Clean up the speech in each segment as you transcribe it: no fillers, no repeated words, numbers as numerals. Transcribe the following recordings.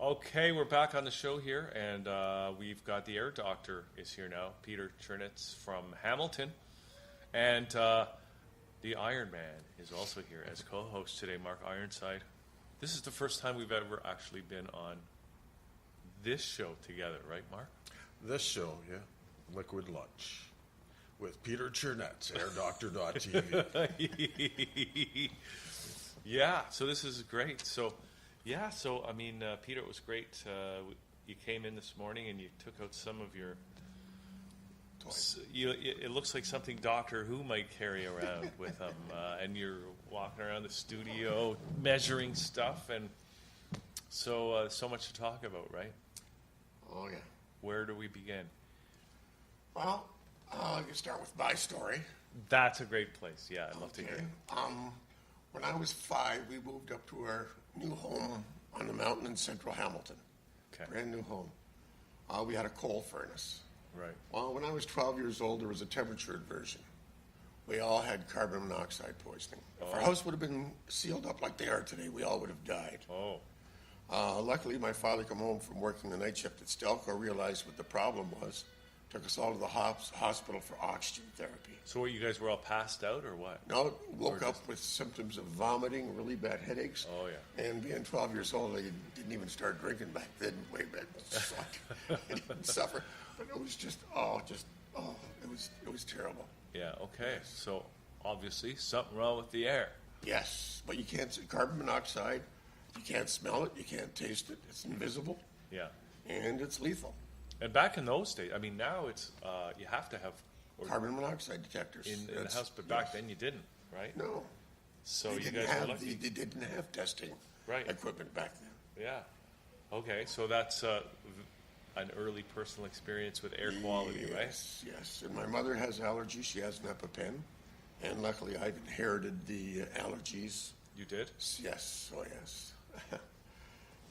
Okay, we're back on the show here, and we've got the Air Doctor is here now, Peter Chernets from Hamilton, and the Iron Man is also here as co-host today, Mark Ironside. This is the first time we've ever actually been on this show together, right, Mark? This show, yeah, Liquid Lunch, with Peter Chernets, airdoctor.tv. Yeah, so this is great. Peter, it was great. You came in this morning and you took out some of your toys. It looks like something Doctor Who might carry around with him, and you're walking around the studio measuring stuff, and so much to talk about, right? Oh, yeah. Where do we begin? Well, you start with my story. That's a great place. Yeah, I'd love to hear it. When I was 5, we moved up to our new home on the mountain in central Hamilton. Okay. Brand new home. We had a coal furnace. Right. Well, when I was 12 years old, there was a temperature inversion. We all had carbon monoxide poisoning. If our house would have been sealed up like they are today, we all would have died. Oh. Luckily, my father came home from working the night shift at Stelco, realized what the problem was, took us all to the hospital for oxygen therapy. So what, you guys were all passed out or what? No, woke up with symptoms of vomiting, really bad headaches. Oh, yeah. And being 12 years old, I didn't even start drinking back then. Way back. I didn't suffer. But it was it was terrible. Yeah, okay. So obviously something wrong with the air. Yes, but you can't see carbon monoxide. You can't smell it. You can't taste it. It's invisible. Yeah. And it's lethal. And back in those days, I mean, now it's you have to have carbon monoxide detectors in the house, but back then you didn't, right? No. So they you didn't guys were lucky. They didn't have testing equipment back then. Yeah. Okay, so that's an early personal experience with air quality, right? Yes. And my mother has allergies. She has an EpiPen. And luckily, I've inherited the allergies. You did? Yes. Oh, yes.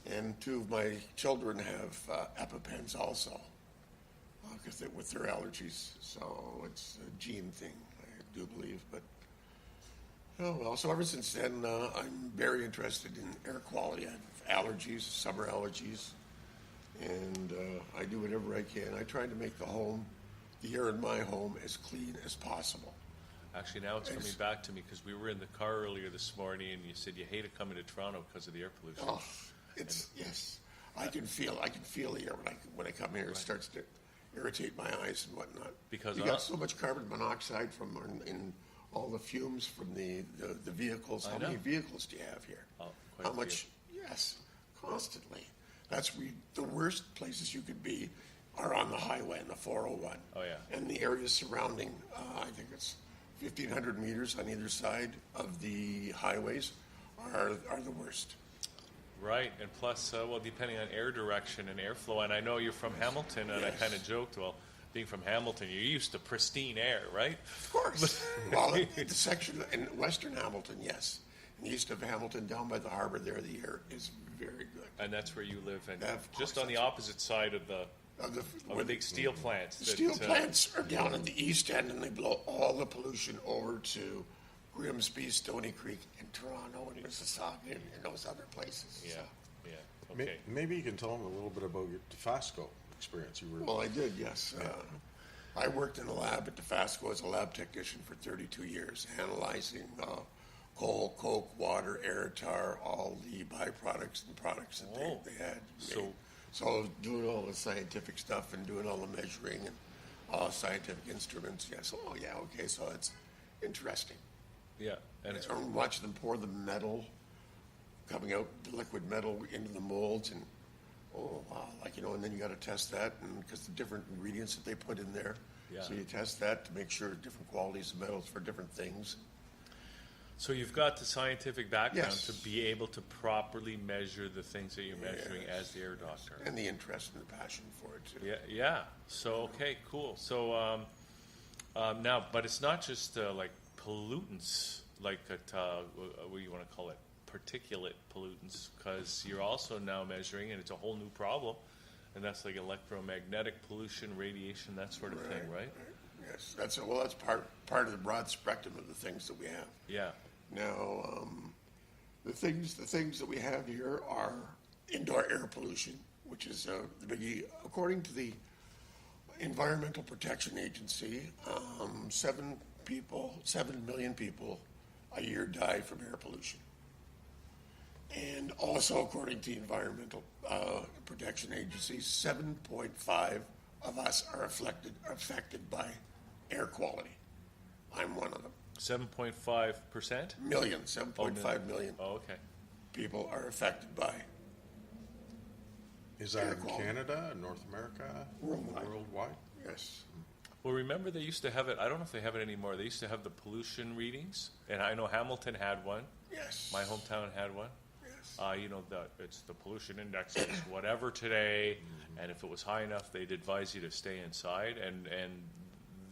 And 2 of my children have EpiPens also, because with their allergies. So it's a gene thing, I do believe. But oh well. So ever since then, I'm very interested in air quality. I have allergies, summer allergies, and I do whatever I can. I try to make the air in my home, as clean as possible. Actually, now it's coming back to me because we were in the car earlier this morning, and you said you hated coming to Toronto because of the air pollution. Oh. Yes, I can feel the air when I come here. It starts to irritate my eyes and whatnot. Because you got so much carbon monoxide from in all the fumes from the vehicles. How many vehicles do you have here? Oh, how much? Yes, constantly. That's the worst places you could be are on the highway in the 401. Oh yeah. And the areas surrounding. I think it's 1,500 meters on either side of the highways are the worst. Right, and plus, depending on air direction and airflow, and I know you're from Hamilton, and I kind of joked, well, being from Hamilton, you're used to pristine air, right? Of course. Well, the section in western Hamilton, yes. In the east of Hamilton, down by the harbor there, the air is very good. And that's where you live, and just on the opposite side of the big steel plants. The steel plants are down in the east end, and they blow all the pollution over to Grimsby, Stony Creek, and Toronto, and Mississauga, and those other places. Yeah, so. yeah. Okay. Maybe you can tell them a little bit about your Dofasco experience. Well, I did, yes. Yeah. I worked in a lab at Dofasco as a lab technician for 32 years, analyzing coal, coke, water, air, tar, all the byproducts and products that they had. So doing all the scientific stuff and doing all the measuring and all scientific instruments. Yes. Oh, yeah. Okay. So it's interesting. Yeah, and it's watch them pour the metal coming out, the liquid metal into the molds, and and then you got to test that, and because the different ingredients that they put in there. Yeah. So you test that to make sure different qualities of metals for different things. So you've got the scientific background to be able to properly measure the things that you're measuring as the air doctor, and the interest and the passion for it too. Yeah. So okay, cool. So now, but it's not just like pollutants, like what do you want to call it, particulate pollutants, because you're also now measuring, and it's a whole new problem, and that's like electromagnetic pollution, radiation, that sort of thing, right? Yes, that's part of the broad spectrum of the things that we have. Yeah. Now, the things that we have here are indoor air pollution, which is the biggie. According to the Environmental Protection Agency, 7 million people a year die from air pollution. And also, according to the Environmental Protection Agency, 7.5 of us are affected by air quality. I'm one of them. 7.5%? Million, 7.5 million Oh, okay. people are affected by Is that air in quality. Canada, North America? Worldwide. Worldwide? Yes. Well, remember they used to have it, I don't know if they have it anymore, they used to have the pollution readings, and I know Hamilton had one. Yes. My hometown had one. Yes. You know, it's the pollution index is whatever today, and if it was high enough, they'd advise you to stay inside, and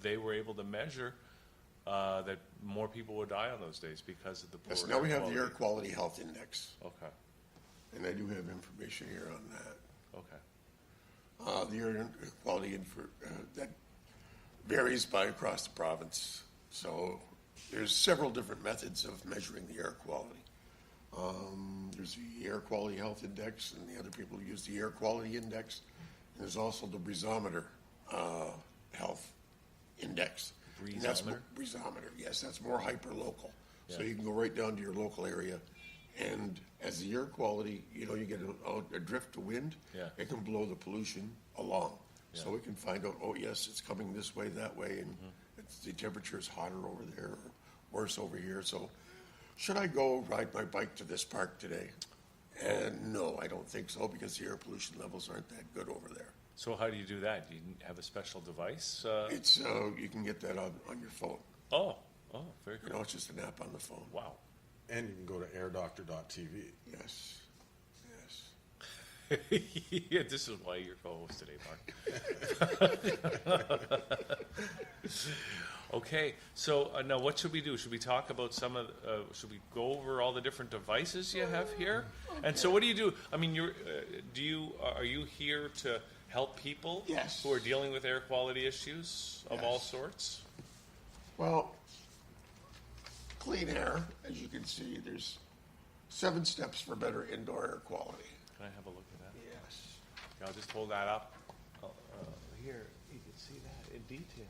they were able to measure that more people would die on those days because of the poor Yes, now we have quality. the Air Quality Health Index, Okay, and I do have information here on that. okay. The air quality that varies by across the province. So there's several different methods of measuring the air quality. There's the Air Quality Health Index, and the other people use the Air Quality Index. And there's also the Breezometer Health Index. And that's Breezometer, yes, that's more hyper-local. So Yeah. you can go right down to your local area. And as the air quality, you get a drift of wind, Yeah. it can blow the pollution along. Yeah. So we can find out, oh, yes, it's coming this way, that way, and the temperature is hotter over there or worse over here. So should I go ride my bike to this park today? And no, I don't think so, because the air pollution levels aren't that good over there. So how do you do that? Do you have a special device? It's you can get that on your phone. Oh, very cool. It's just an app on the phone. Wow. And you can go to airdoctor.tv. Yes, yes. Yeah, this is why you're co-host today, Mark. Okay, so now what should we do? Should we talk about should we go over all the different devices you have here? And so what do you do? I mean, are you here to help people Yes. who are dealing with air quality issues of all Yes. sorts? Well, clean air, as you can see, there's 7 steps for better indoor air quality. Can I have a look at that? Yes. Yeah, I'll just hold that up. Here, you can see that in detail.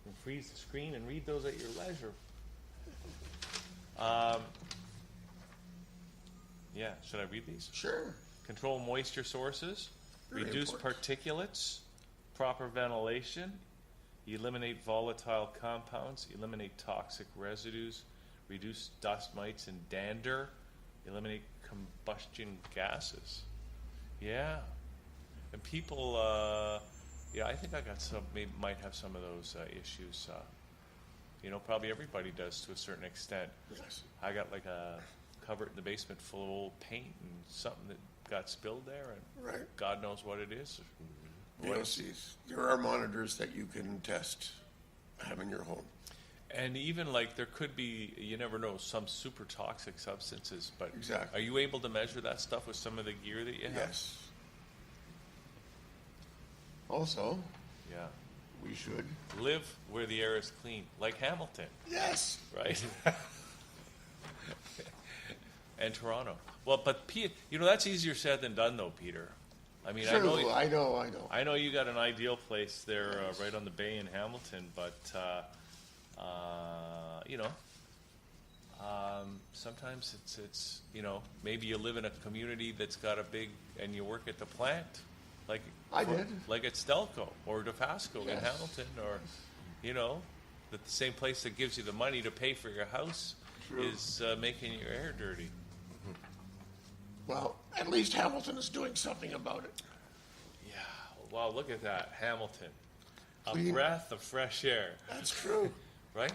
And freeze the screen and read those at your leisure. Yeah, should I read these? Sure. Control moisture sources, Very reduce important. particulates, proper ventilation, eliminate volatile compounds, eliminate toxic residues, reduce dust mites and dander, eliminate combustion gases. Yeah. And people, I think I got might have some of those issues. Probably everybody does to a certain extent. Yes. I got like a cupboard in the basement full of old paint and something that got spilled there, and Right. God knows what it is. VOCs. There are monitors that you can have in your home. And even like there could be, you never know, some super toxic substances, but Exactly. are you able to measure that stuff with some of the gear that you have? Yes. Also, Yeah. we should. Live where the air is clean, like Hamilton, Yes. right? And Toronto. Well, but that's easier said than done, though, Peter. I mean, True. I know. I know. I know you got an ideal place there, right on the bay in Hamilton, but sometimes it's maybe you live in a community that's got and you work at the plant, like I did. like at Stelco or DeFasco in Yes. Hamilton, or that the same place that gives you the money to pay for your house True. is making your air dirty. Well, at least Hamilton is doing something about it. Yeah. Wow. Look at that, Hamilton. A Clean. breath of fresh air. That's true. Right?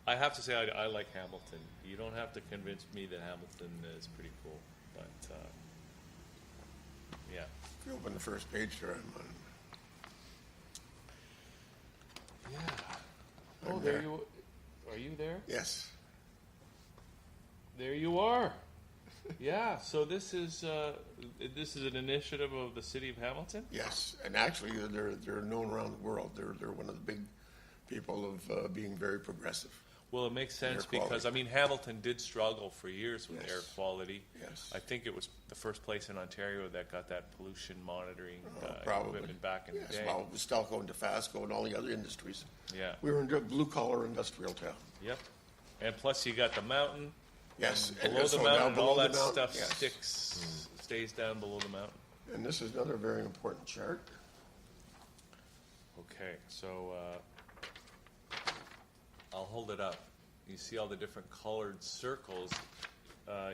I have to say I like Hamilton. You don't have to convince me that Hamilton is pretty cool, but yeah. If you open the first page there, I'm on. Yeah. Oh, I'm there there. you are. You there? Yes. There you are. Yeah. So this is an initiative of the city of Hamilton. Yes, and actually, they're known around the world. They're one of the big people of being very progressive. Well, it makes sense Air because, quality. I mean, Hamilton did struggle for years with Yes. air quality. Yes. I think it was the first place in Ontario that got that pollution monitoring Probably. equipment back in Yes, the day. well, Stelco and DeFasco and all the other industries. Yeah. We were in a blue-collar industrial town. Yep. And plus, you got the mountain. Yes. And below the so mountain, now and all below that the mountain, stuff yes. stays down below the mountain. And this is another very important chart. Okay, so I'll hold it up. You see all the different colored circles,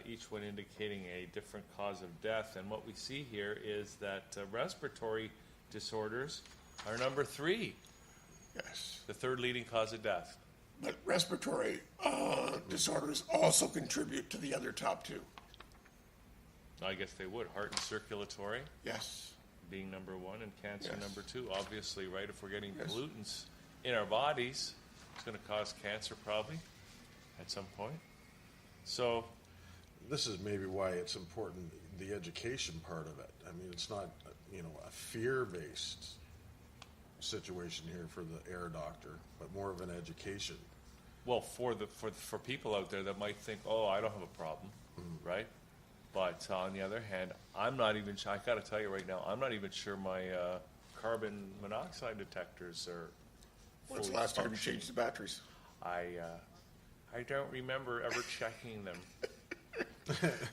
each one indicating a different cause of death. And what we see here is that respiratory disorders are number 3, Yes. the third leading cause of death. But respiratory disorders also contribute to the other top 2. I guess they would. Heart and circulatory Yes. being number 1 and cancer Yes. number 2. Obviously, right, if we're getting Yes. pollutants in our bodies, it's going to cause cancer probably at some point. So, This is maybe why it's important, the education part of it. I mean, it's not, a fear-based situation here for the air doctor, but more of an education. well, for people out there that might think, oh, I don't have a problem, right? But on the other hand, I'm not even sure, I got to tell you right now, I'm not even sure my carbon monoxide detectors are When's the fully last time you functioning. changed the batteries? I don't remember ever checking them.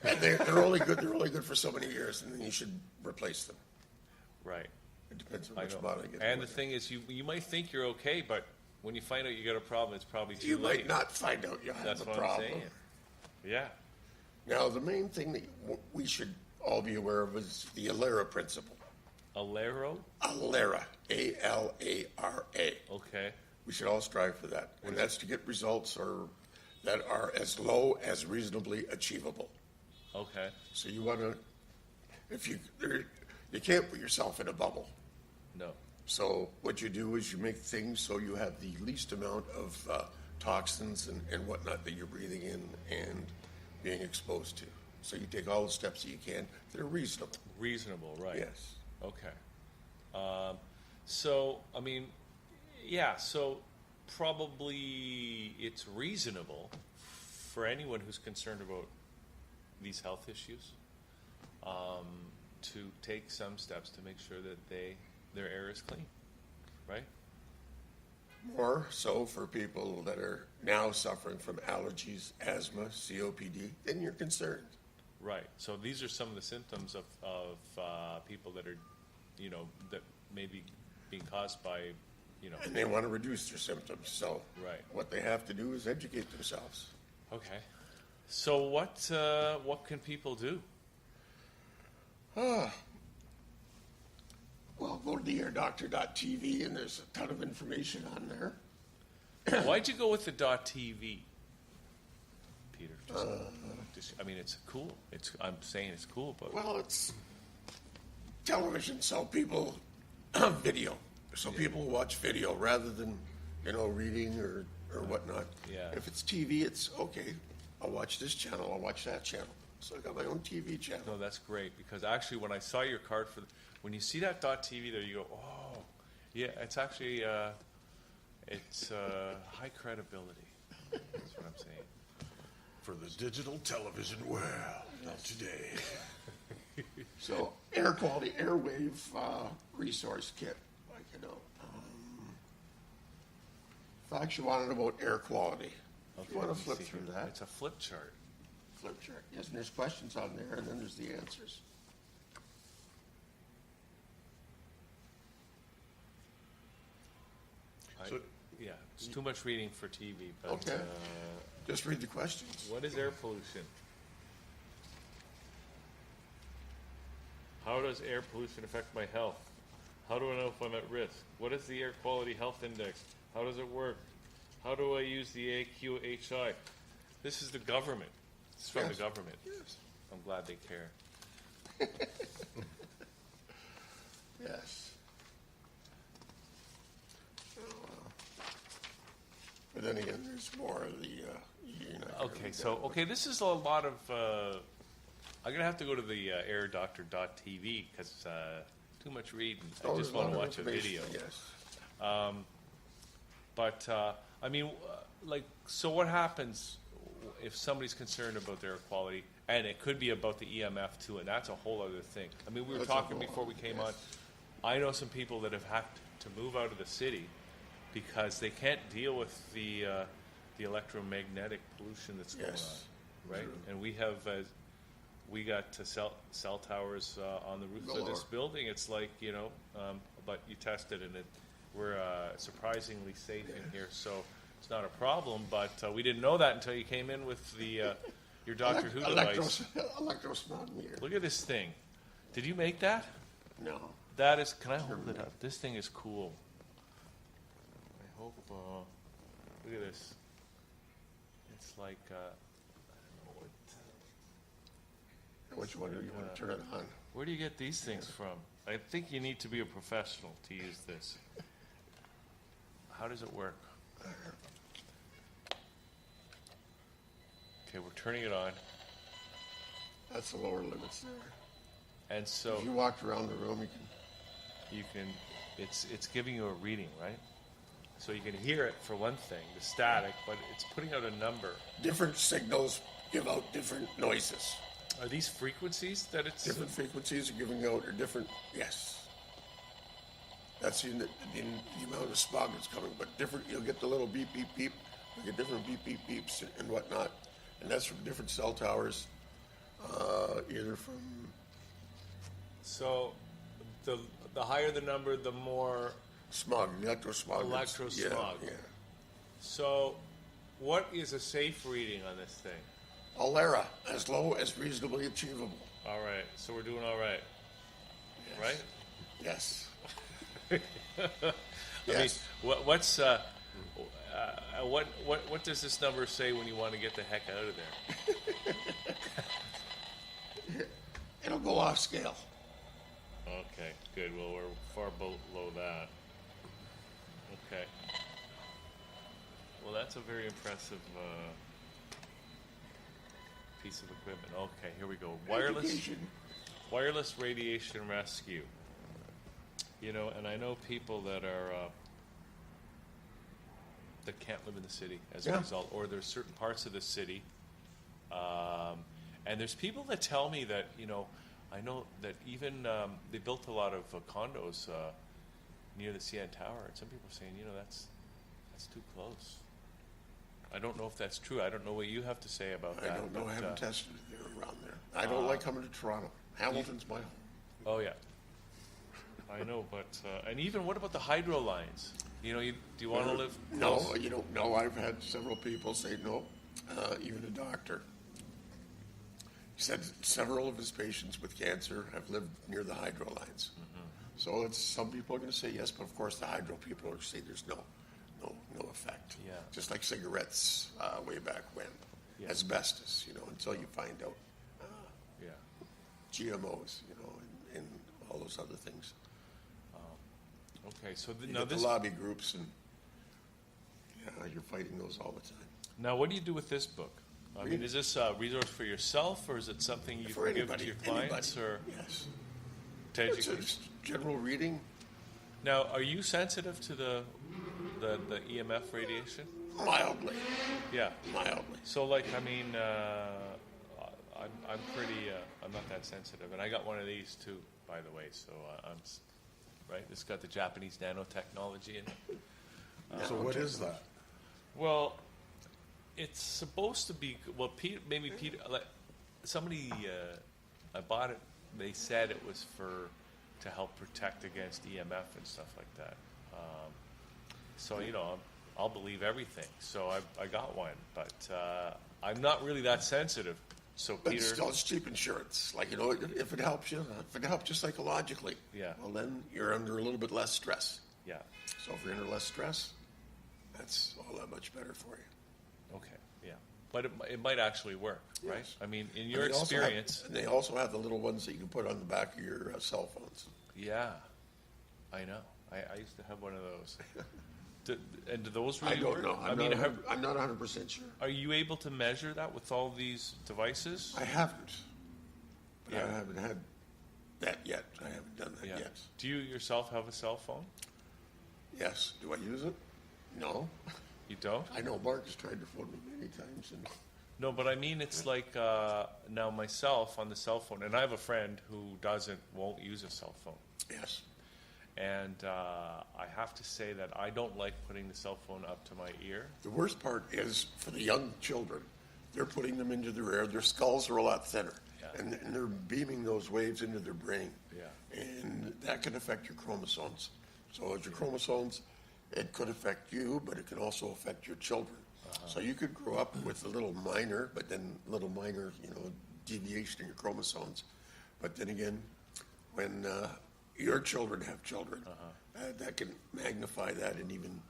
And they're only good. They're only good for so many years, and then you should replace them. Right. It depends on I which know. model you get. And the thing is, you might think you're okay, but when you find out you got a problem, it's probably too you late. might not find out you have That's a what problem. I'm saying. Yeah. Now, the main thing that we should all be aware of is the ALARA principle. Alero? ALARA, A-L-A-R-A. Okay. We should all strive for that, and that's to get results that are as low as reasonably achievable. Okay. So you want to, you can't put yourself in a bubble. No. So what you do is you make things so you have the least amount of toxins and whatnot that you're breathing in and being exposed to. So you take all the steps that you can that are reasonable. Reasonable, right. Yes. Okay. So, I mean, yeah, so probably it's reasonable for anyone who's concerned about these health issues to take some steps to make sure that their air is clean, right? More so for people that are now suffering from allergies, asthma, COPD, then you're concerned. Right. So these are some of the symptoms of people that are, that may be being caused by, And they want to reduce their symptoms. So Right. what they have to do is educate themselves. Okay. So what can people do? Well, go to the airdoctor.tv and there's a ton of information on there. Why'd you go with the .tv, Peter? I mean, it's cool. I'm saying it's cool, but Well, it's television, so people video. So people watch video rather than, reading or whatnot. Yeah. If it's TV, it's okay. I'll watch this channel. I'll watch that channel. So I got my own TV channel. no, that's great because actually, when I saw your card when you see that .tv there, you go, oh, yeah, it's actually it's high credibility. That's what I'm saying. For the digital television world of today. So air quality, airwave resource kit. Facts you want to know about air quality. If you want to let me flip see through here. that. It's a flip chart. Flip chart. Yes, and there's questions on there, and then there's the answers. So- Yeah, it's too much reading for TV. But Okay. Just read the questions. what is air pollution? How does air pollution affect my health? How do I know if I'm at risk? What is the air quality health index? How does it work? How do I use the AQHI? This is the government. It's from Yes. the government. Yes. I'm glad they care. Yes. But then again, there's more of the. Okay, this is a lot of. I'm gonna have to go to the airdoctor.tv because too much reading. I just want to watch a video. Yes. But I mean, so what happens if somebody's concerned about their air quality, and it could be about the EMF too, and that's a whole other thing. I mean, we were That's a talking whole before we came yes. on. I know some people that have had to move out of the city because they can't deal with the electromagnetic pollution that's going Yes. on, right? True. And we have we got to cell towers on the roofs of this Galore. building. It's like, but you tested and we're surprisingly safe in here, so it's not a problem. But we didn't know that until you came in with your Doctor Who device. Electrosmog meter. Look at this thing. Did you make that? No. That is. Can I hold it up? This thing is cool. I hope. Look at this. It's like. I don't know what. Which one do you want to turn it on? Where do you get these things from? I think you need to be a professional to use this. How does it work? Okay, we're turning it on. That's the lower limits there. And so If you walked around the room, you can, it's giving you a reading, right? So you can hear it for one thing, the static, but it's putting out a number. different signals give out different noises. Are these frequencies that it's... Different frequencies are giving out, or different, yes. That's the amount of smog that's coming, but different, you'll get the little beep, beep, beep, you'll get different beep, beep, beeps and whatnot. And that's from different cell towers, either from, So the higher the number, the more... smog, electrosmog. Electrosmog. Yeah. So what is a safe reading on this thing? Alera, as low as reasonably achievable. All right, so we're doing all right, Yes. right? Yes. I Yes. mean, what does this number say when you want to get the heck out of there? It'll go off scale. Okay, good. Well, we're far below that. Okay. Well, that's a very impressive piece of equipment. Okay, here we go. Education. Wireless radiation rescue. And I know people that are that can't live in the city as a Yeah. result, or there's certain parts of the city. And there's people that tell me that, I know that even they built a lot of condos near the CN Tower, and some people are saying, that's too close. I don't know if that's true. I don't know what you have to say about that. I don't know. but, I haven't tested it there around there. I don't like coming to Toronto. Hamilton's my home. Oh yeah, I know. But and even what about the hydro lines? Do you want to live? No, close? you don't know. I've had several people say no, even a doctor. He said several of his patients with cancer have lived near the hydro lines. So some people are going to say yes, but of course the hydro people are going to say there's no effect. Yeah. Just like cigarettes way back when. Yeah. Asbestos, until you find out Yeah. GMOs, and all those other things. Okay. So You now get this. the lobby groups, and you're fighting those all the time. Now, what do you do with this book? I mean, is this a resource for yourself, or is it something you For can give anybody, to your clients, anybody. or Yes. to It's educate? just general reading. Now, are you sensitive to the EMF radiation? Mildly. Yeah. Mildly. So, I mean, I'm pretty. I'm not that sensitive, and I got one of these too, by the way. So right. It's got the Japanese nanotechnology in it. So what is that? Well, it's supposed to be. Well, Peter, somebody. I bought it. They said it was to help protect against EMF and stuff like that. So I'll believe everything. So I got one, but I'm not really that sensitive. So But Peter, still, it's cheap insurance. If it helps you, psychologically, Yeah. well, then you're under a little bit less stress. yeah, So if you're under less stress, that's all that much better for you. okay, yeah, but it might actually work, right? Yes. I mean, in And your they also have- experience, and they also have the little ones that you can put on the back of your cell phones. yeah, I know. I used to have one of those. And do those I really don't work? know. I mean, I'm not 100% sure. are you able to measure that with all these devices? I haven't. But Yeah. I haven't had that yet. I haven't done that Yeah. yet. Do you yourself have a cell phone? Yes. Do I use it? No. You don't? I know Mark has tried to phone me many times, and No, but I mean, it's like now myself on the cell phone, and I have a friend who won't use a cell phone. yes, And I have to say that I don't like putting the cell phone up to my ear. the worst part is for the young children. They're putting them into their ear. Their skulls are a lot thinner, Yeah. and they're beaming those waves into their brain. Yeah. And that can affect your chromosomes. So as your chromosomes, it could affect you, but it can also affect your children. So you could grow up with a little minor, deviation in your chromosomes. But then again, when your children have children, that can magnify that, and even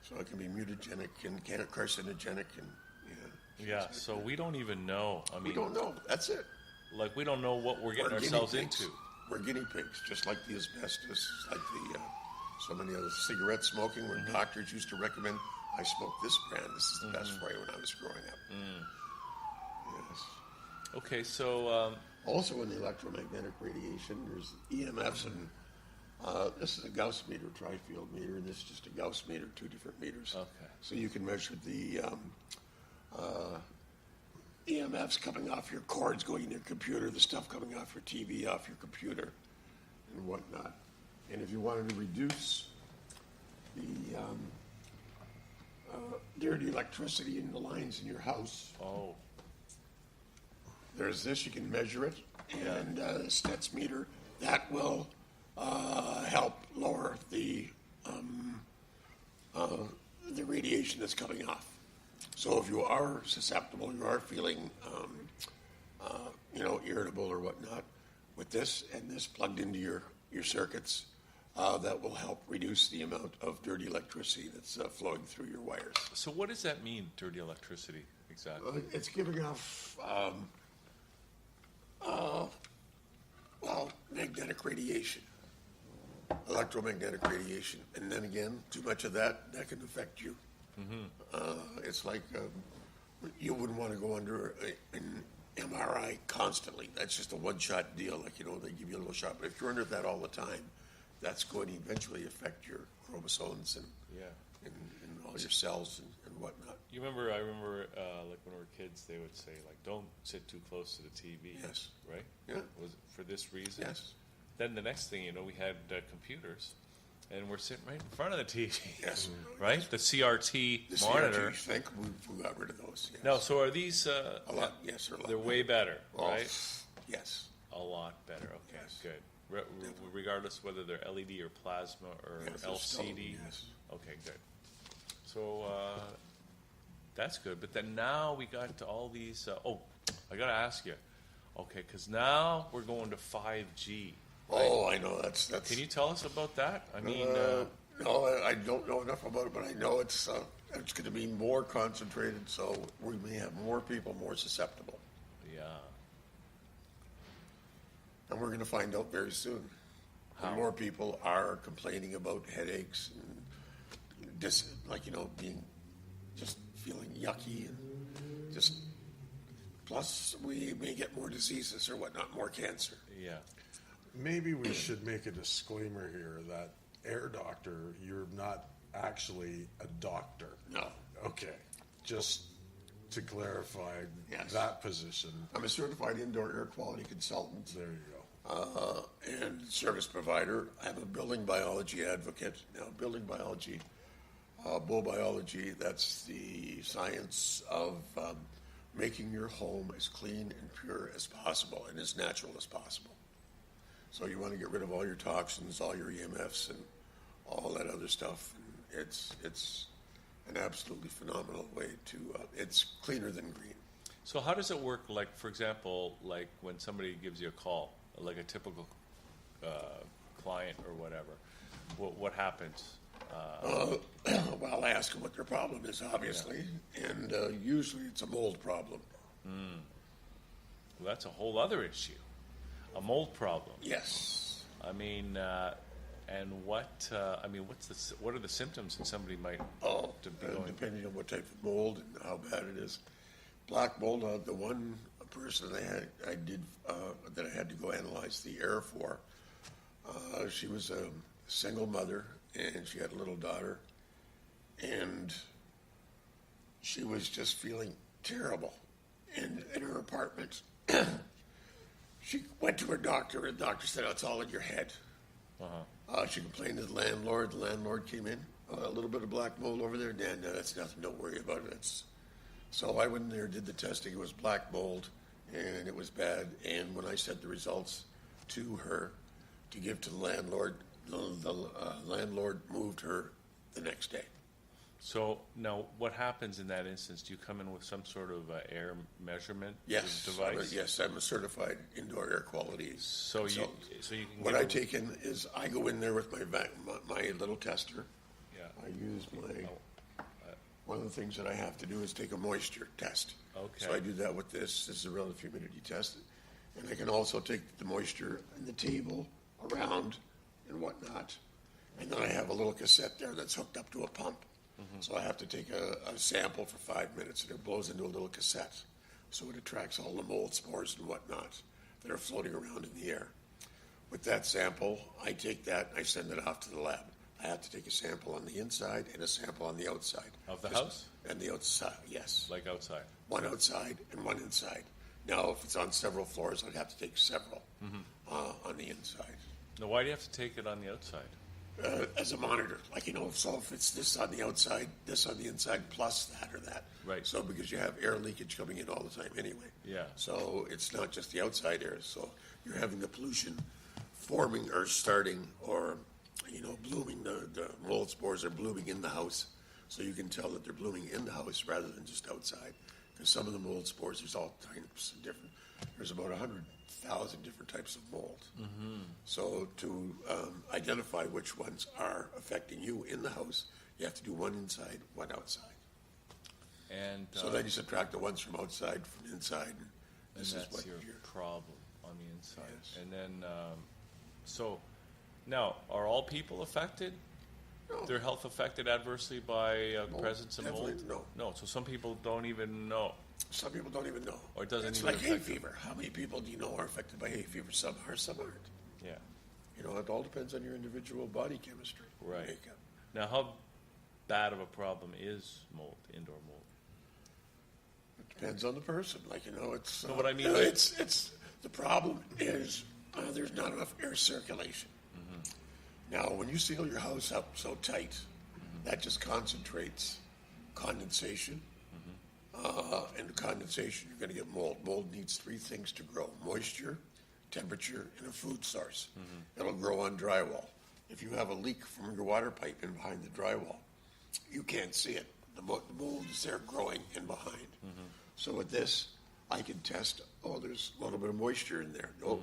so it can be mutagenic and carcinogenic, and Yeah, so we don't even know. I mean, we don't know. That's it. like we don't know what we're getting We're ourselves guinea pigs. into. We're guinea pigs, just like the asbestos, like the so many other cigarette smoking, where doctors used to recommend, I smoke this brand. This is the best for you when I was growing up. Yes. Okay, so Also in the electromagnetic radiation, there's EMFs, and this is a Gauss meter, tri-field meter, and this is just a Gauss meter, 2 different meters. Okay. So you can measure the EMFs coming off your cords going in your computer, the stuff coming off your TV, off your computer, and whatnot. And if you wanted to reduce the dirty electricity in the lines in your house, oh, there's this, you can measure it, and the Stets meter, that will help lower the radiation that's coming off. So if you are susceptible, you are feeling, irritable or whatnot, with this and this plugged into your circuits, that will help reduce the amount of dirty electricity that's flowing through your wires. so what does that mean, dirty electricity, exactly? It's giving off, magnetic radiation, electromagnetic radiation. And then again, too much of that can affect you. It's like you wouldn't want to go under an MRI constantly. That's just a one-shot deal. Like, they give you a little shot. But if you're under that all the time, that's going to eventually affect your chromosomes and all your cells and whatnot. I remember, like when we were kids, they would say, like, don't sit too close to the TV. Yes. Right? Yeah. Was it for this reason? Yes. Then the next thing, we had computers, and we're sitting right in front of the TV. Yes. Right? The CRT The monitor. CRT, thank we got rid of those. Yes. No, so are these, A lot, yes, they're a lot they're better. way better, Oh, right? Yes. A lot better. Okay, Yes. good. Regardless whether they're LED or plasma or Yes, they're still- LCD. yes. Okay, good. So that's good. But then now we got to all these. I got to ask you. Okay, because now we're going to 5G. Oh, I know. That's. Can you tell us about that? I mean, No, I don't know enough about it, but I know it's going to be more concentrated, so we may have more people more susceptible, yeah. and we're going to find out very soon. How? More people are complaining about headaches and being just feeling yucky, and just plus we may get more diseases or whatnot, more cancer. Yeah. Maybe we should make a disclaimer here that Air Doctor, you're not actually a doctor. No, Okay, just to clarify Yes. that position. I'm a certified indoor air quality consultant. There you go. And service provider. I'm a building biology advocate. Now, building biology, bull biology, that's the science of making your home as clean and pure as possible and as natural as possible. So you want to get rid of all your toxins, all your EMFs, and all that other stuff. And it's an absolutely phenomenal way to, it's cleaner than green. So how does it work? Like, for example, like when somebody gives you a call, like a typical client or whatever, what happens? Well, I ask them what their problem is, obviously, and usually it's a mold problem. Well, that's a whole other issue, a mold problem. Yes. I mean, and what are the symptoms that somebody might Oh, to be going? depending on what type of mold and how bad it is. Black mold, the one person I had to go analyze the air for, she was a single mother, and she had a little daughter, and she was just feeling terrible in her apartment. She went to her doctor, and the doctor said, "Oh, it's all in your head." She complained to the landlord. The landlord came in, a little bit of black mold over there. Dan, that's nothing. Don't worry about it. So I went in there, did the testing. It was black mold, and it was bad. And when I sent the results to her to give to the landlord landlord moved her the next day. So now, what happens in that instance? Do you come in with some sort of air measurement device? Yes, I'm a certified indoor air quality consultant. You can. What I take in is I go in there with my little tester. Yeah. I use my. One of the things that I have to do is take a moisture test. Okay. So I do that with this. This is a relative humidity test, and I can also take the moisture in the table, around, and whatnot. And then I have a little cassette there that's hooked up to a pump. So I have to take a sample for 5 minutes, and it blows into a little cassette. So it attracts all the mold spores and whatnot that are floating around in the air. With that sample, I take that and I send it off to the lab. I have to take a sample on the inside and a sample on the outside. Of the house? And the outside, yes. Like outside? One outside and one inside. Now, if it's on several floors, I'd have to take several on the inside. Now, why do you have to take it on the outside? As a monitor, so if it's this on the outside, this on the inside, plus that or that. Right. So because you have air leakage coming in all the time anyway. Yeah. So it's not just the outside air. So you're having the pollution forming or starting or, blooming. The mold spores are blooming in the house. So you can tell that they're blooming in the house rather than just outside. Because some of the mold spores, there's all types of different. There's about 100,000 different types of mold. So to identify which ones are affecting you in the house, you have to do one inside, one outside. And So then you subtract the ones from outside from inside. And this and is that's what your you're. problem on the inside. Yes. And then, so now, are all people affected? No. Their health affected adversely by presence of mold? Definitely no. No, so some people don't even know. Some people don't even know. Or it doesn't It's even like hay affect them. fever. How many people do you know are affected by hay fever? Some are, some aren't. Yeah. It all depends on your individual body chemistry. Right. Makeup. Now, how bad of a problem is mold, indoor mold? It depends on the person. It's. No, but I mean, it's the problem is there's not enough air circulation. Now, when you seal your house up so tight, that just concentrates condensation. And the condensation, you're going to get mold. Mold needs three things to grow: moisture, temperature, and a food source. It'll grow on drywall. If you have a leak from your water pipe in behind the drywall, you can't see it. The mold is there growing in behind. So with this, I can test. Oh, there's a little bit of moisture in there. Oh,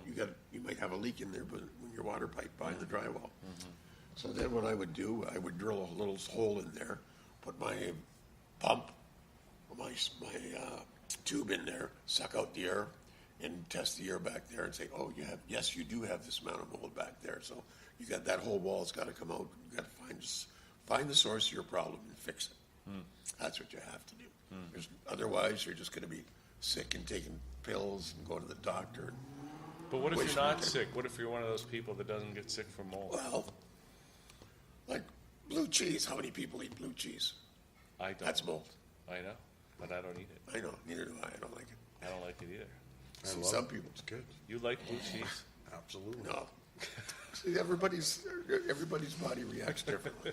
you might have a leak in there, but in your water pipe behind the drywall. So then, what I would do, I would drill a little hole in there, put my pump, my tube in there, suck out the air, and test the air back there, and say, oh, yes, you do have this amount of mold back there. So you got that whole wall's got to come out. You got to find the source of your problem and fix it. That's what you have to do. Otherwise, you're just going to be sick and taking pills and going to the doctor. But what if you're not sick? What if you're one of those people that doesn't get sick from mold? Well, like blue cheese. How many people eat blue cheese? I don't. That's mold. I know, but I don't eat it. I know. Neither do I. I don't like it. I don't like it either. I See, love some it. people. It's good. You like blue cheese? Absolutely. No. See, everybody's body reacts differently.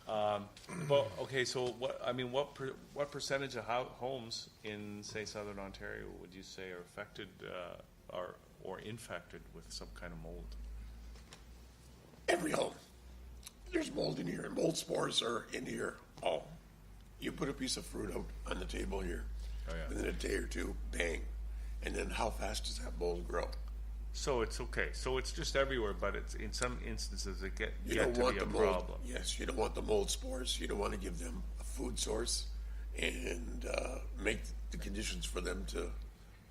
But okay, so what percentage of homes in, say, Southern Ontario would you say are affected or infected with some kind of mold? Every home. There's mold in here, and mold spores are in here. Oh, you put a piece of fruit out on the table here, within a day or two, bang, and then how fast does that mold grow? So it's okay. So it's just everywhere, but it's in some instances it get You to don't want be a the mold. problem. Yes, you don't want the mold spores. You don't want to give them a food source and make the conditions for them to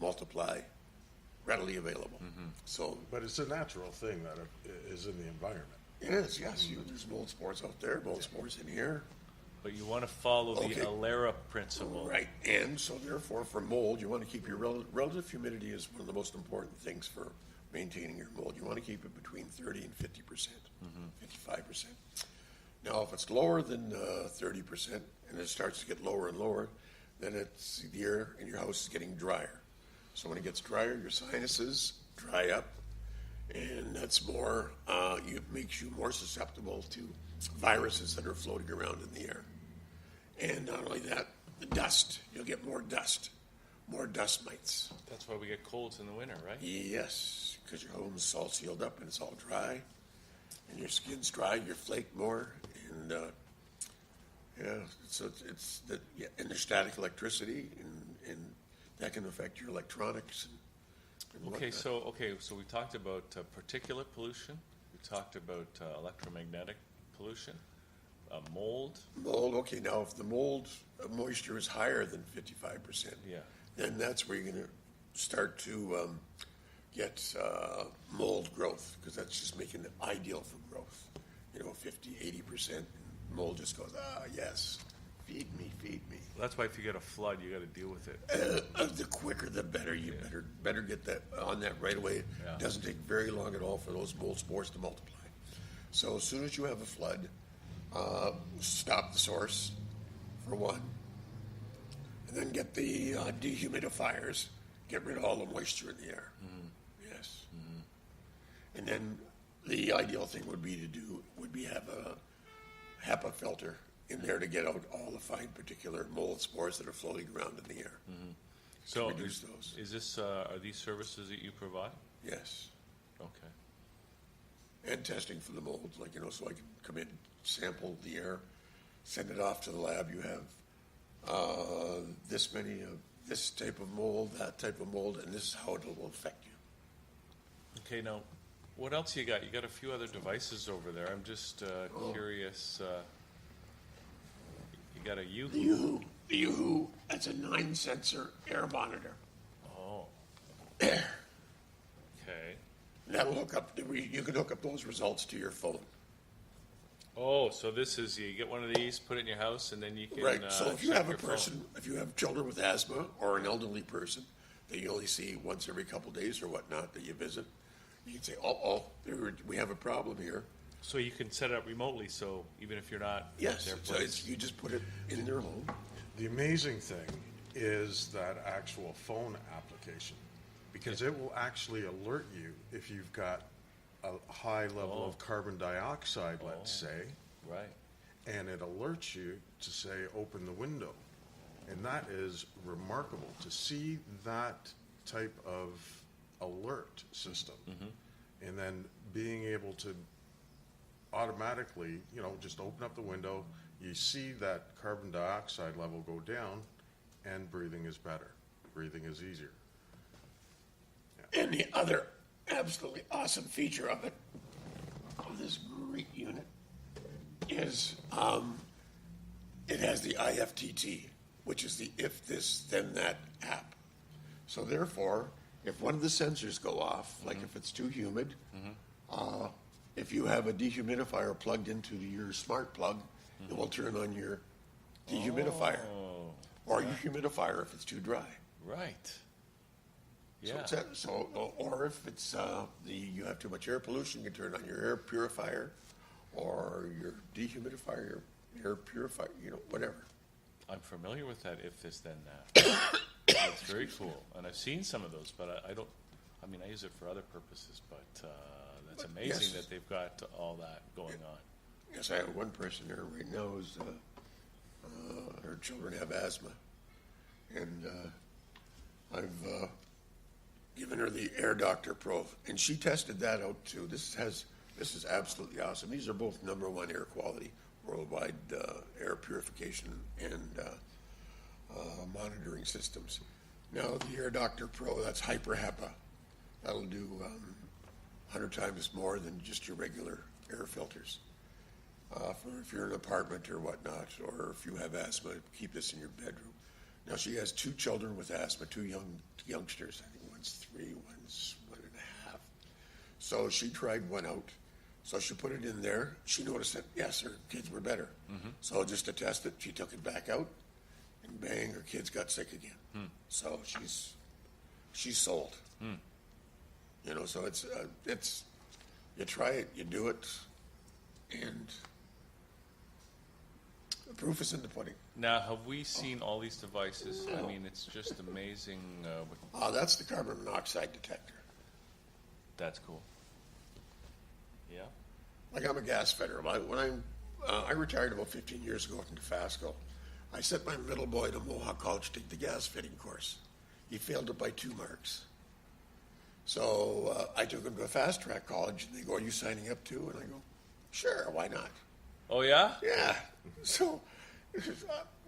multiply readily available. So But it's a natural thing that is in the environment. it is. Yes, there's mold spores out there, mold spores in here. But you want to follow Okay. the Alera principle. Right, and so therefore for mold, you want to keep your relative humidity is one of the most important things for maintaining your mold. You want to keep it between 30 and 50%, 55%. Now, if it's lower than 30% and it starts to get lower and lower, then it's the air in your house is getting drier. So when it gets drier, your sinuses dry up, and that's more, it makes you more susceptible to viruses that are floating around in the air. And not only that, the dust, you'll get more dust mites. That's why we get colds in the winter, right? Yes, because your home's all sealed up and it's all dry, and your skin's dry, you flake more, and so it's the and there's static electricity, and that can affect your electronics. And Okay, whatnot. so we talked about particulate pollution. We talked about electromagnetic pollution, mold. Mold. Okay, now if the mold moisture is higher than 55%, Yeah. then that's where you're going to start to get mold growth, because that's just making it ideal for growth. 50, 80%, mold just goes, yes, feed me. That's why if you get a flood, you got to deal with it. The quicker the better. You better get that on that right away. Yeah. It doesn't take very long at all for those mold spores to multiply. So as soon as you have a flood, stop the source, for one, and then get the dehumidifiers, get rid of all the moisture in the air. Yes. And then the ideal thing would be have a HEPA filter in there to get out all the fine particular mold spores that are floating around in the air. So reduce those. Is this are these services that you provide? Yes. Okay. And testing for the mold, so I can come in, sample the air, send it off to the lab. You have this many of this type of mold, that type of mold, and this is how it will affect you. Okay, now, what else you got? You got a few other devices over there. I'm just curious. You got a Yoo-hoo. The Yoo-hoo, that's a 9-sensor air monitor. Oh. Okay. That'll hook up. You can hook up those results to your phone. Oh, so this is, you get one of these, put it in your house, and then you can Right. So if you check have a your phone. person, if you have children with asthma or an elderly person that you only see once every couple days or whatnot that you visit, you can say, we have a problem here. So you can set it up remotely, so even if you're not Yes. at their So place. you just put it in their home. The amazing thing is that actual phone application, because it will actually alert you if you've got a high level of carbon dioxide, let's say, Right. and it alerts you to say, open the window. And that is remarkable to see that type of alert system. And then being able to automatically, just open up the window, you see that carbon dioxide level go down, and breathing is better. Breathing is easier. And the other absolutely awesome feature of this great unit, is it has the IFTT, which is the if this then that app. So therefore, if one of the sensors go off, like if it's too humid, if you have a dehumidifier plugged into your smart plug, it will turn on your dehumidifier or your humidifier if it's too dry. Right. Yeah. Or if it's you have too much air pollution, you can turn on your air purifier or your dehumidifier, your air purifier, whatever. I'm familiar with that if this then that. That's very cool. And I've seen some of those, but I don't, I use it for other purposes, but that's amazing yes. that they've got all that going on. Yes, I have one person there right now who's, her children have asthma. And I've given her the Air Doctor Pro, and she tested that out too. This is absolutely awesome. These are both #1 air quality worldwide air purification and monitoring systems. Now the Air Doctor Pro, that's hyper HEPA. That'll do 100 times more than just your regular air filters. For if you're in an apartment or whatnot, or if you have asthma, keep this in your bedroom. Now she has 2 children with asthma, 2 youngsters. I think one's 3, one's 1.5. So she tried one out. So she put it in there. She noticed that, yes, her kids were better. So just to test it, she took it back out, and bang, her kids got sick again. So she's sold. So it's you try it, you do it, and The proof is in the pudding. Now, have we seen all these devices? I mean, it's just amazing. That's the carbon monoxide detector. That's cool. Yeah. Like I'm a gas fitter. I retired about 15 years ago from Dofasco. I sent my middle boy to Mohawk College to take the gas fitting course. He failed it by 2 marks. So I took him to a fast track college, and they go, "Are you signing up too?" And I go, "Sure, why not?" Oh, yeah? Yeah. So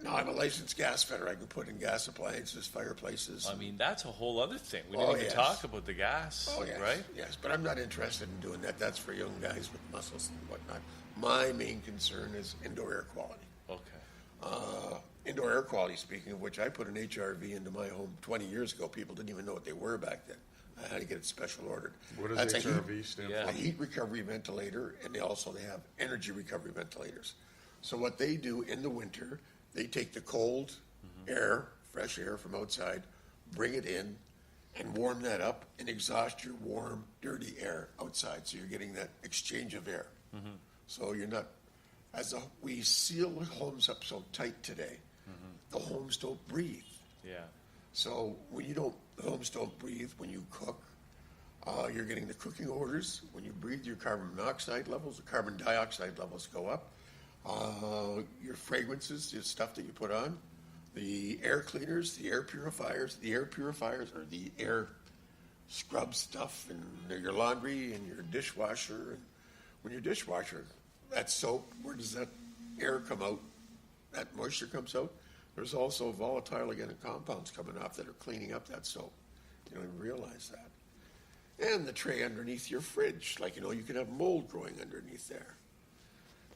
now I'm a licensed gas fitter. I can put in gas appliances, fireplaces. I mean, that's a whole other thing. We didn't even talk about the gas, yes. right? Yes, but I'm not interested in doing that. That's for young guys with muscles and whatnot. My main concern is indoor air quality. Okay. Indoor air quality, speaking of which, I put an HRV into my home 20 years ago. People didn't even know what they were back then. I had to get it special ordered. What does That's HRV stand Yeah. for? a heat recovery ventilator, and they have energy recovery ventilators. So what they do in the winter, they take the cold air, fresh air from outside, bring it in, and warm that up and exhaust your warm, dirty air outside. So you're getting that exchange of air. So you're not, we seal the homes up so tight today, the homes don't breathe. Yeah. So when the homes don't breathe, when you cook, you're getting the cooking odors. When you breathe, your carbon monoxide levels, the carbon dioxide levels go up. Your fragrances, the stuff that you put on, the air cleaners, the air purifiers are the air scrub stuff in your laundry and your dishwasher. And when your dishwasher, that soap, where does that air come out? That moisture comes out. There's also volatile organic compounds coming off that are cleaning up that soap. You don't even realize that. And the tray underneath your fridge, you can have mold growing underneath there.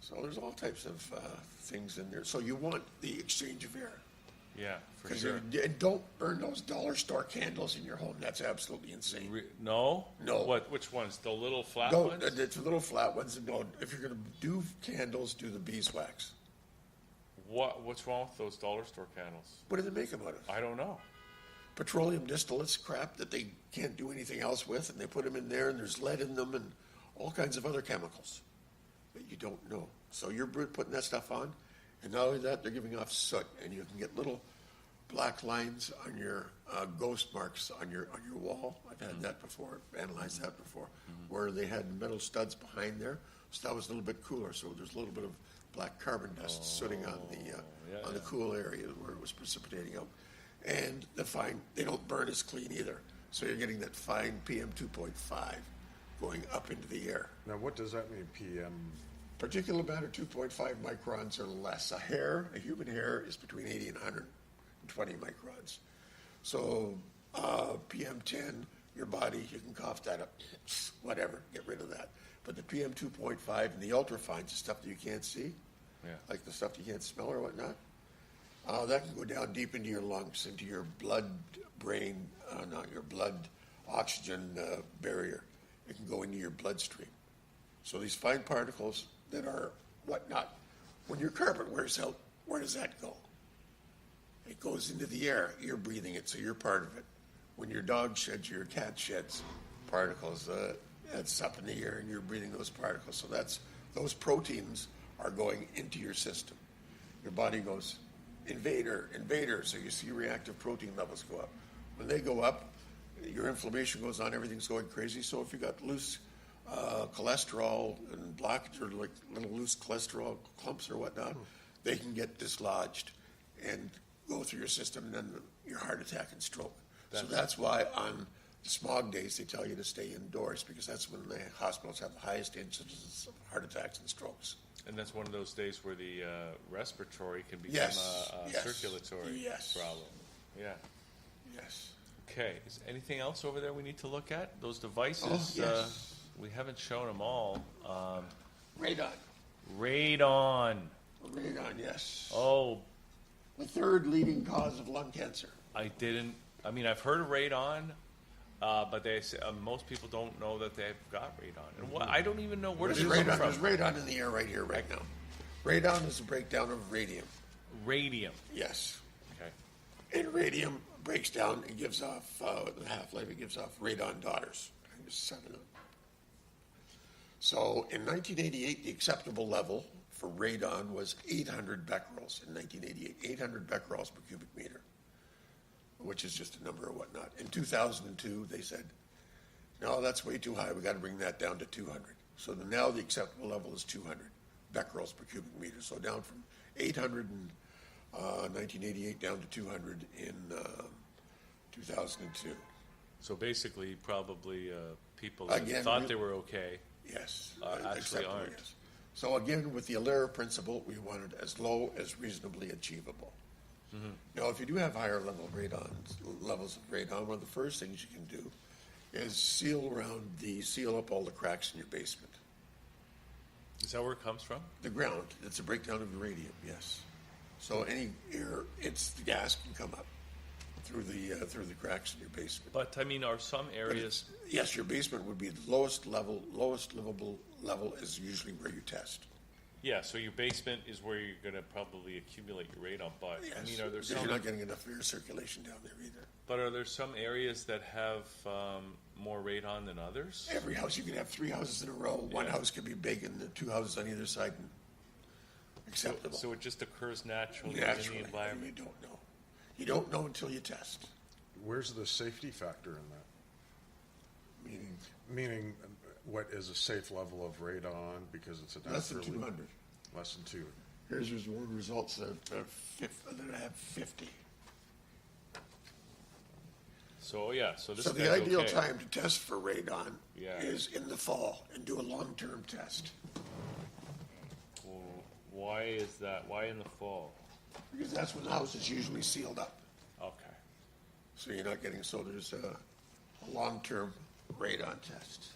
So there's all types of things in there. So you want the exchange of air. Yeah, for sure. And don't burn those dollar store candles in your home. That's absolutely insane. No? No. What? Which ones? The little flat No, ones? the little flat ones. No, if you're going to do candles, do the beeswax. What's wrong with those dollar store candles? What do they make them out of? I don't know. Petroleum distillates crap that they can't do anything else with, and they put them in there, and there's lead in them and all kinds of other chemicals that you don't know. So you're putting that stuff on, and not only that, they're giving off soot, and you can get little black lines on your ghost marks on your wall. I've had that before, analyzed that before, where they had metal studs behind there. So that was a little bit cooler. So there's a little bit of black carbon dust sitting on the cool area where it was precipitating out. And they don't burn as clean either. So you're getting that fine PM 2.5 going up into the air. Now, what does that mean, PM? Particulate matter 2.5 microns or less. A human hair is between 80 and 120 microns. So PM 10, your body, you can cough that up, whatever, get rid of that. But the PM 2.5 and the ultrafines, the stuff that you can't see, like the stuff you can't smell or whatnot, that can go down deep into your lungs, into your blood-brain, not your blood-oxygen barrier. It can go into your bloodstream. So these fine particles that are whatnot, when your carpet wears out, where does that go? It goes into the air. You're breathing it, so you're part of it. When your dog sheds, your cat sheds particles, that's up in the air, and you're breathing those particles. So those proteins are going into your system. Your body goes, invader, so you see reactive protein levels go up. When they go up, your inflammation goes on, everything's going crazy. So if you got loose cholesterol and blockage, or like little loose cholesterol clumps or whatnot, they can get dislodged and go through your system, and then your heart attack and stroke. So that's why on smog days they tell you to stay indoors, because that's when the hospitals have the highest incidence of heart attacks and strokes. And that's one of those days where the respiratory can become a circulatory problem. Yeah. Yes. Okay. Is anything else over there we need to look at? Those devices, Oh, yes. We haven't shown them all. Radon. Radon. Radon, yes. Oh, The third leading cause of lung cancer. I've heard of radon, but they say, most people don't know that they've got radon. And I don't even know where does it come from. There's radon in the air right here, right now. Radon is a breakdown of radium. Radium. Yes. Okay. And radium breaks down and gives off, the half-life, it gives off radon daughters. There's 7 of them. So in 1988, the acceptable level for radon was 800 becquerels in 1988, 800 becquerels per cubic meter, which is just a number or whatnot. In 2002, they said, no, that's way too high. We got to bring that down to 200. So now the acceptable level is 200 becquerels per cubic meter. So down from 800 in 1988 down to 200 in 2002. So basically, probably people Again, that thought they were okay. Yes. Actually acceptable, aren't. yes. So again, with the Alaire principle, we want it as low as reasonably achievable. Mm-hmm. Now, if you do have higher levels of radon, one of the first things you can do is seal up all the cracks in your basement. Is that where it comes from? The ground. It's a breakdown of uranium, yes. So any air, the gas can come up through the cracks in your basement. But I mean, are some areas? Yes, your basement would be the lowest livable level is usually where you test. Yeah, so your basement is where you're going to probably accumulate your radon. But Yes, I mean, are there because some? you're not getting enough air circulation down there either. But are there some areas that have more radon than others? Every house, you can have 3 houses in a row. One Yeah. house could be big and the 2 houses on either side acceptable. So it just occurs naturally, Naturally, in the environment. you don't know. You don't know until you test. Where's the safety factor in that? Meaning, what is a safe level of radon because it's a Less than naturally 200. less than 2. Here's one results that have 50. So yeah, so this So the guy's ideal okay. time to test for radon Yeah. is in the fall and do a long-term test. Well, why is that? Why in the fall? Because that's when the house is usually sealed up. Okay. So you're not getting, so there's a long-term radon test.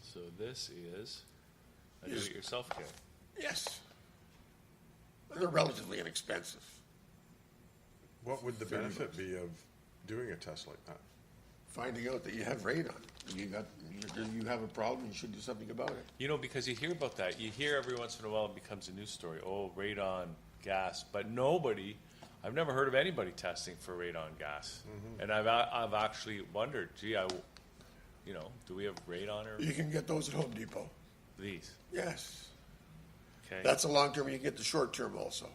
So this is a Yes. do-it-yourself kit. Yes. And they're relatively inexpensive. What would the $30. benefit be of doing a test like that? Finding out that you have radon. You have a problem, you should do something about it. You know, because you hear about that. You hear every once in a while it becomes a news story. Oh, radon gas. But I've never heard of anybody testing for radon gas. Mm-hmm. And I've actually wondered, gee, do we have radon or You can get those at Home Depot. these? Yes. Okay. That's a long-term, you can get the short-term also.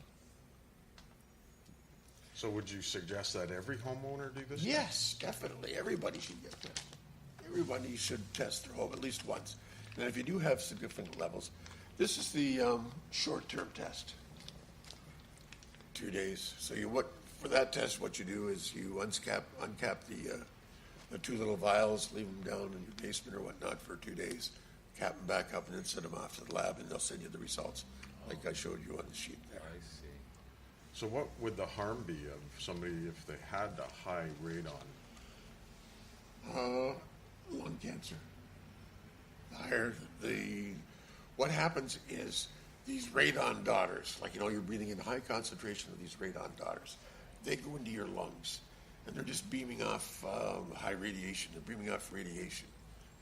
So would you suggest that every homeowner do this? Yes, definitely. Everybody should get tested. Everybody should test their home at least once. And if you do have significant levels, this is the short-term test. 2 days. So for that test, what you do is you uncap the 2 little vials, leave them down in your basement or whatnot for 2 days, cap them back up, and then send them off to the lab, and they'll send you the results, like I showed you on the sheet there. I see. So what would the harm be of somebody if they had the high radon? Lung cancer. What happens is these radon daughters, you're breathing in high concentration of these radon daughters, they go into your lungs, and they're just beaming off high radiation. They're beaming off radiation.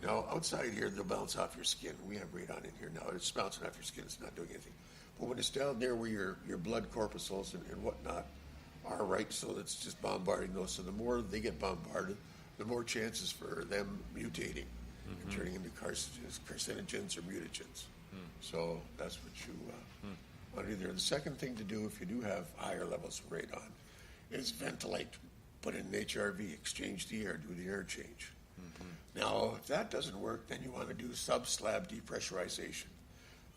Now, outside here, they'll bounce off your skin. We have radon in here now. It's bouncing off your skin. It's not doing anything. But when it's down there where your blood corpuscles and whatnot are, right, so it's just bombarding those. So the more they get bombarded, the more chances for them mutating and turning into carcinogens or mutagens. So that's what you want to do there. The second thing to do if you do have higher levels of radon is ventilate, put in an HRV, exchange the air, do the air change. Now, if that doesn't work, then you want to do sub-slab depressurization.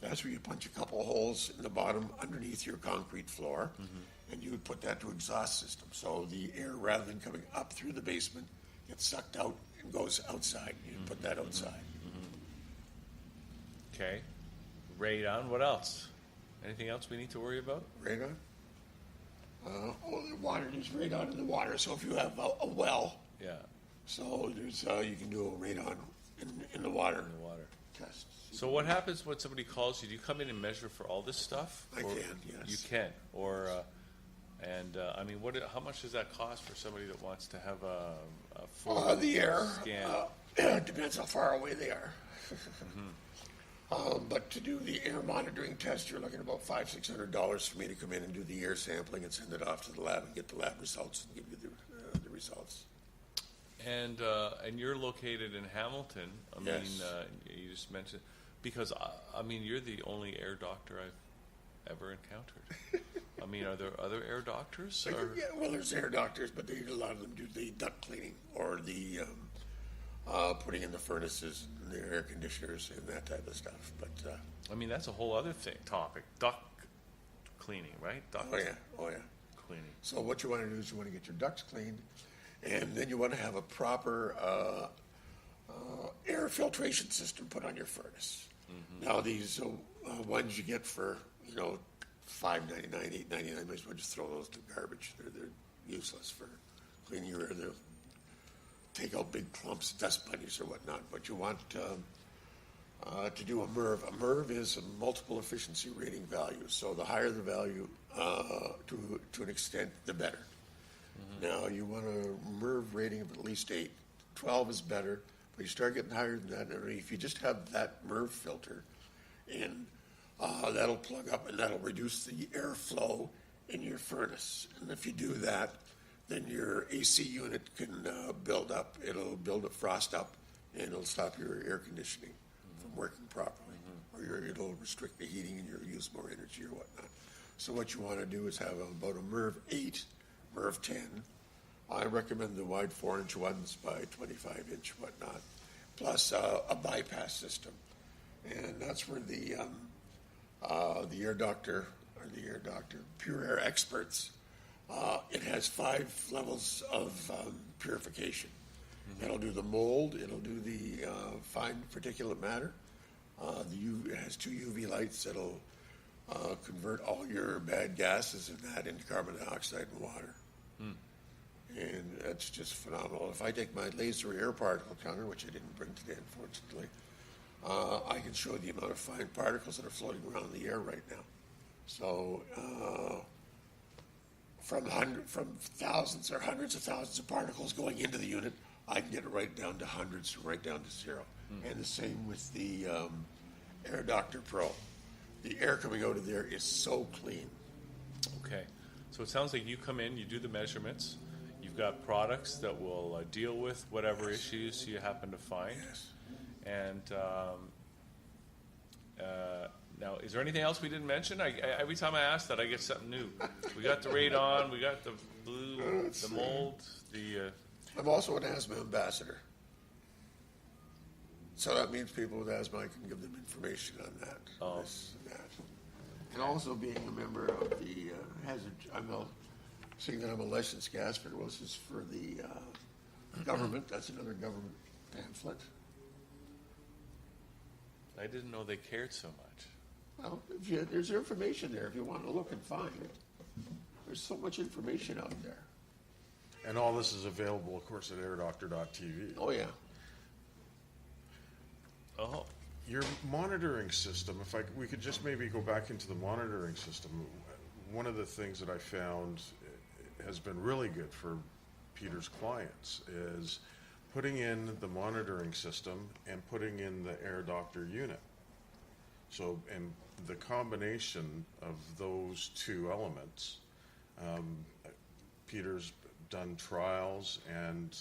That's where you punch a couple of holes in the bottom underneath your concrete floor, and you would put that to exhaust system. So the air, rather than coming up through the basement, gets sucked out and goes outside. You put that outside. Okay. Radon. What else? Anything else we need to worry about? Radon? The water, there's radon in the water. So if you have a well, Yeah. so there's you can do a radon in the water In the water. test. So what happens when somebody calls you? Do you come in and measure for all this stuff? I Or- can, yes. You can. Or, I mean, how much does that cost for somebody that wants to have a full The air, scan? it depends how far away they are. But to do the air monitoring test, you're looking at about $500-600 for me to come in and do the air sampling and send it off to the lab and get the lab results and give you the results. And you're located in Hamilton. I Yes. mean, you just mentioned. Because I mean, you're the only air doctor I've ever encountered. I mean, are there other air doctors? Or? Yeah, well, there's air doctors, but a lot of them do the duct cleaning or the putting in the furnaces and the air conditioners and that type of stuff. But I mean, that's a whole other topic. Duct cleaning, right? Duct oh yeah. cleaning. So what you want to do is you want to get your ducts cleaned, and then you want to have a proper air filtration system put on your furnace. Mm-hmm. Now these ones you get for $5.99, $8.99, might as well just throw those to garbage. They're useless for cleaning your air. They'll take out big clumps, dust bunnies or whatnot. But you want to do a MERV. A MERV is a multiple efficiency rating value. So the higher the value, to an extent, the better. Mm-hmm. Now you want a MERV rating of at least 8. 12 is better, but you start getting higher than that. And if you just have that MERV filter in, that'll plug up and that'll reduce the airflow in your furnace. And if you do that, then your AC unit can build up. It'll build a frost up, and it'll stop your air conditioning from working properly. Mm-hmm. Or it'll restrict the heating, and you'll use more energy or whatnot. So what you want to do is have about a MERV 8, MERV 10. I recommend the wide 4-inch ones by 25-inch whatnot, plus a bypass system. And that's where the Air Doctor, Pure Air Experts, it has 5 levels of purification. Mm-hmm. It'll do the mold, it'll do the fine particulate matter. It has 2 UV lights that'll convert all your bad gases and that into carbon dioxide and water. Mm. And that's just phenomenal. If I take my laser air particle counter, which I didn't bring today, unfortunately, I can show the amount of fine particles that are floating around in the air right now. So from thousands or hundreds of thousands of particles going into the unit, I can get it right down to hundreds, right down to 0. Mm. And the same with the Air Doctor Pro. The air coming out of there is so clean. Okay. So it sounds like you come in, you do the measurements, you've got products that will deal with whatever issues you happen to find. Yes. And now, is there anything else we didn't mention? Every time I ask that, I get something new. We got the radon, we got the blue, the mold, I'm also an asthma ambassador. So that means people with asthma, I can give them information on that. Oh. This and that. And also being a member of the seeing that I'm a licensed gas fitter, this is for the government. That's another government pamphlet. I didn't know they cared so much. Well, there's information there if you want to look and find. There's so much information out there. And all this is available, of course, at airdoctor.tv. Oh, yeah. Oh. Your monitoring system, we could just maybe go back into the monitoring system. One of the things that I found has been really good for Peter's clients is putting in the monitoring system and putting in the Air Doctor unit. So, and the combination of those 2 elements, Peter's done trials, and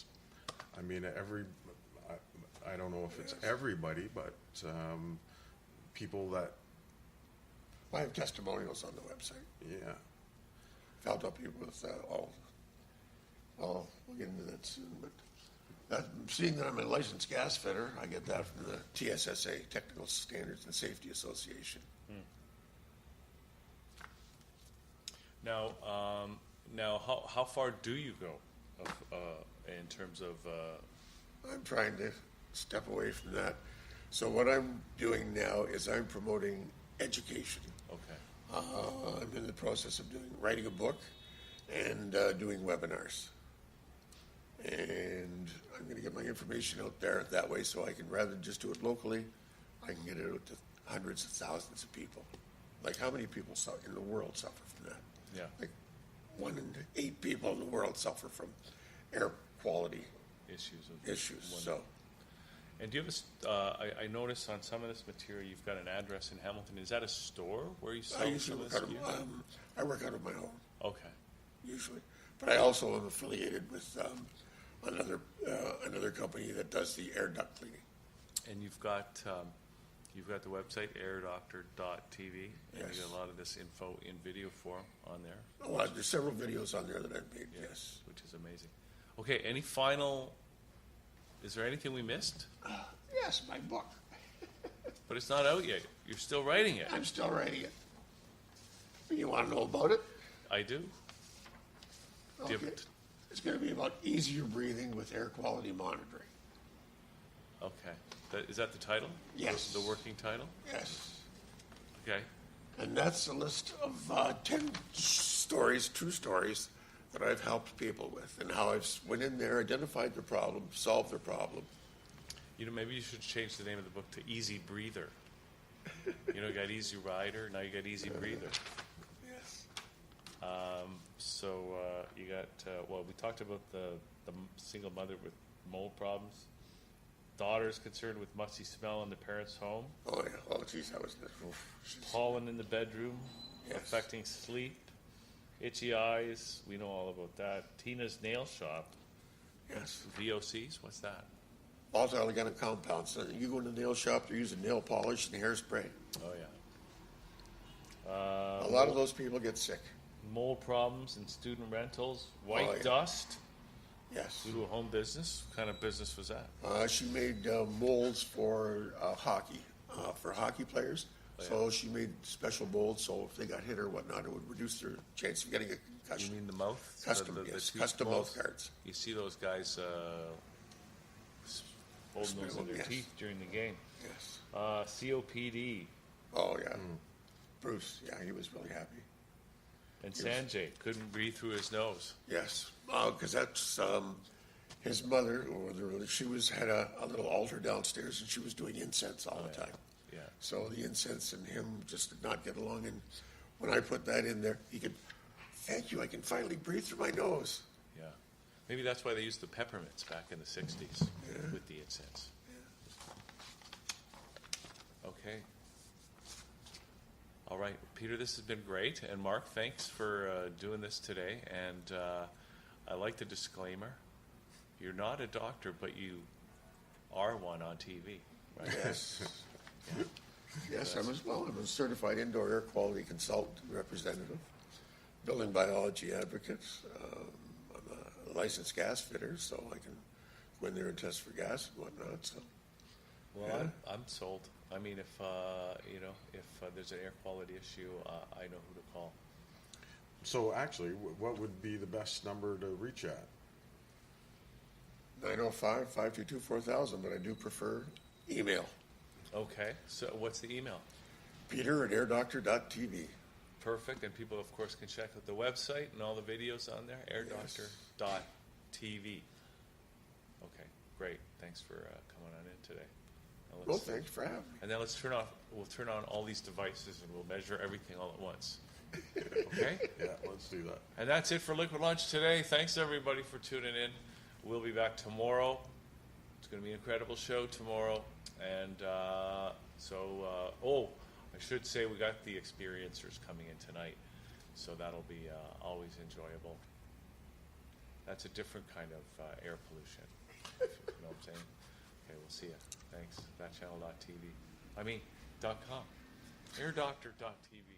I mean, I don't know if it's everybody, but people that... I have testimonials on the website. Yeah. I'll help you with we'll get into that soon, but seeing that I'm a licensed gas fitter, I get that from the TSSA, Technical Standards and Safety Association. Now, how far do you go in terms of... I'm trying to step away from that. So what I'm doing now is I'm promoting education. Okay. I'm in the process of writing a book and doing webinars. And I'm going to get my information out there that way so I can, rather than just do it locally, I can get it out to hundreds of thousands of people. Like how many people in the world suffer from that? Yeah. Like 1 in 8 people in the world suffer from air quality issues. So. And do you have I noticed on some of this material you've got an address in Hamilton. Is that a store where you sell some of this gear? I work out of my home. Okay. Usually. But I also am affiliated with another company that does the air duct cleaning. And you've got You've got the website, airdoctor.tv, and Yes. you got a lot of this info in video form on there, Well, there's several videos on there that I've made, yes. which is amazing. Okay, is there anything we missed? Yes, my book. But it's not out yet. You're still writing it. I'm still writing it. You want to know about it? I do. Okay. Give it. It's going to be about easier breathing with air quality monitoring. Okay. Is that the title? Yes. The working title? Yes. Okay. And that's a list of 10 stories, true stories, that I've helped people with, and how I've went in there, identified the problem, solved the problem. You know, maybe you should change the name of the book to Easy Breather. You know, you got Easy Rider, now you got Easy Breather. Yes. You got, we talked about the single mother with mold problems. Daughters concerned with musty smell in the parents' home. Oh, yeah. Oh, geez, that was... Pollen in the bedroom, Yes. affecting sleep. Itchy eyes, we know all about that. Tina's Nail Shop, Yes. VOCs, what's that? Volatile organic compounds. So you go in the nail shop, they're using nail polish and hairspray. Oh, yeah. A lot of those people get sick. Mold problems in student rentals. White Oh, yeah. dust Yes. due to a home business. What kind of business was that? She made molds for hockey, for hockey players. Oh, yeah. So she made special molds, so if they got hit or whatnot, it would reduce their chance of getting a You concussion. mean the mouth? Custom, The yes, tooth custom molds? mouth guards. You see those guys holding those in their Yes. teeth during the game. Yes. COPD. Oh, yeah. Bruce, yeah, he was really happy. And Yes. Sanjay couldn't breathe through his nose. Yes, because that's his mother, she had a little altar downstairs, and she was doing incense all the time. Yeah. So the incense and him just did not get along. And when I put that in there, he could, thank you, I can finally breathe through my nose. Yeah. Maybe that's why they used the peppermints back in the 60s with the incense. Okay. All right, Peter, this has been great. And Mark, thanks for doing this today. And I like the disclaimer. You're not a doctor, but you are one on TV, right? Yes. Yes, I'm a certified indoor air quality consultant representative, building biology advocate. I'm a licensed gas fitter, so I can go in there and test for gas and whatnot. So, Well, yeah. I'm sold. I mean, if there's an air quality issue, I know who to call. So actually, what would be the best number to reach at? 905-522-4000, but I do prefer email. Okay, so what's the email? Peter@airdoctor.tv. Perfect, and people, of course, can check out the website and all the videos on there, airdoctor.tv. Okay, great. Thanks for coming on in today. Now Well, let's- thanks for having me. And then we'll turn on all these devices and we'll measure everything all at once. Okay? Yeah, let's do that. And that's it for Liquid Lunch today. Thanks, everybody, for tuning in. We'll be back tomorrow. It's going to be an incredible show tomorrow. And I should say we got the experiencers coming in tonight. So that'll be always enjoyable. That's a different kind of air pollution. You know what I'm saying? Okay, we'll see you. Thanks. Thatchannel.tv. .com. airdoctor.tv.